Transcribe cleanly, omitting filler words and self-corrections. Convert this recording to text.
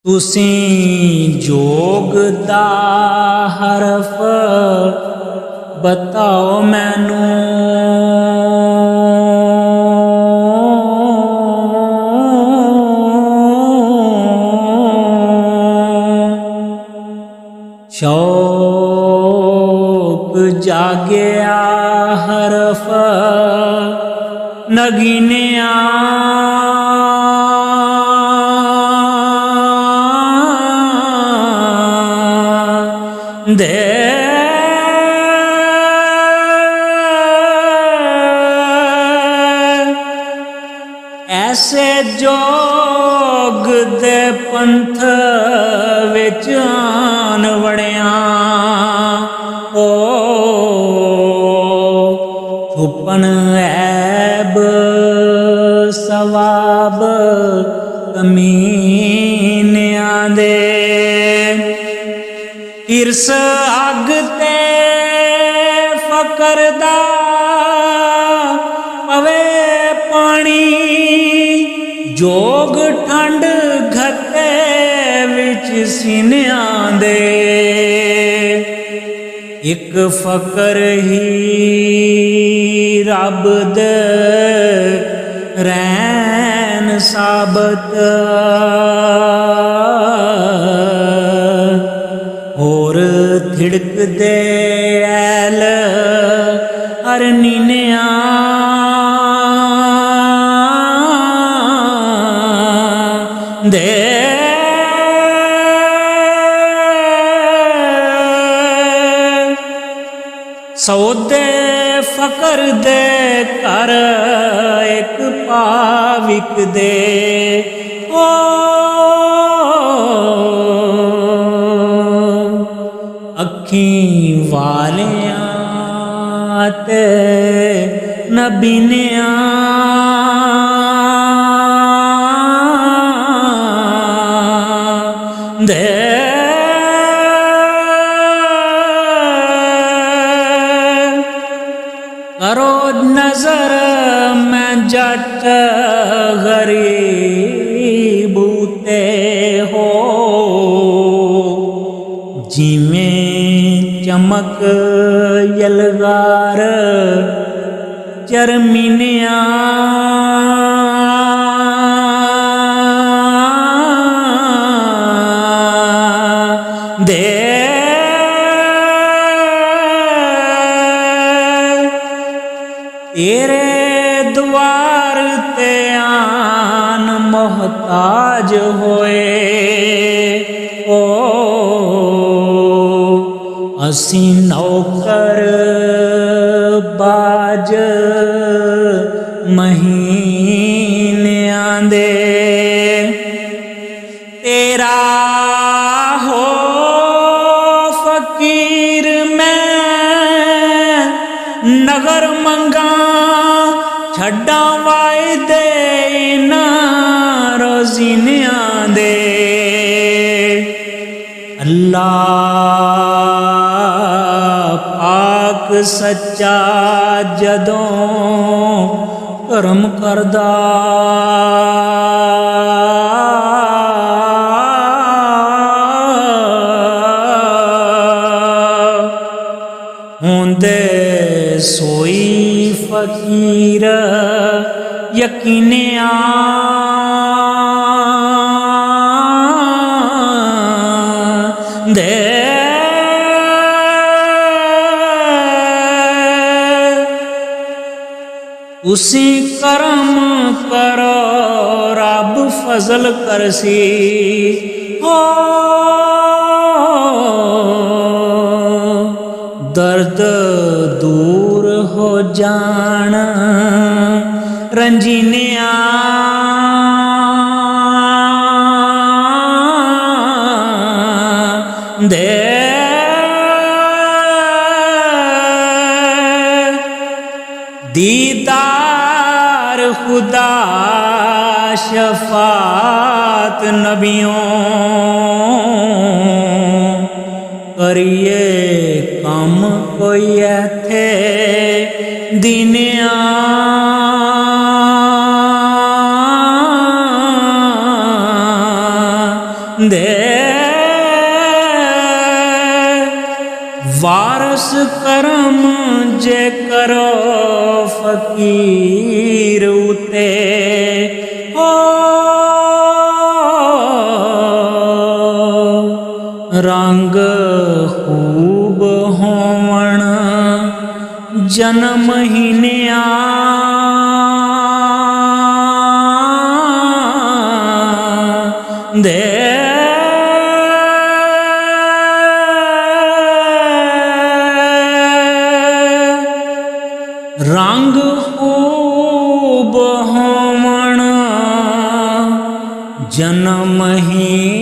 तुसीं जोग दा हरफ बताओ मैनू, शौक जागया हरफ नगीनिया, दे ऐसे जोग दे पंथ विच आन वड़िया, ओ छुपन ऐब सवाब कमीनियां दे, हिरस अग ते फकर दा पवे पानी, जोग ठंड घते विच सीनियां दे, एक फकर ही रब दे रैन साबत, होर थिड़क दे ऐल अरनीनिया, दे सौदे फकर दे कर एक पाविक दे, ओ अखीं वालियां ते नबीनियां, दे करो नजर मैं जट गरीब ते हो, जिमें चमक यलगार चरमीनिया, दे तेरे द्वार ते आन मोहताज होए, ओ असी नौकर बाज महीनियां दे, तेरा हो फकीर मैं नगर मंगा, छड्डा वायदे ना रोज़िनियां दे, अल्लाह पाक सच्चा जदों करम करदा, होंदे सोई फकीर यकीनिया, दे उसी करम करो रब फजल करसी, हो दर्द दूर हो जान रंजीनिया, दे दीदार खुदा शफात नबियों, करिए कम कोई ऐथे दीनिया, दे वारस करम जे करो फकीर उते ओ रंग खूब होवण जन्म हीनिया दे रंग खूब होवण जन्म ही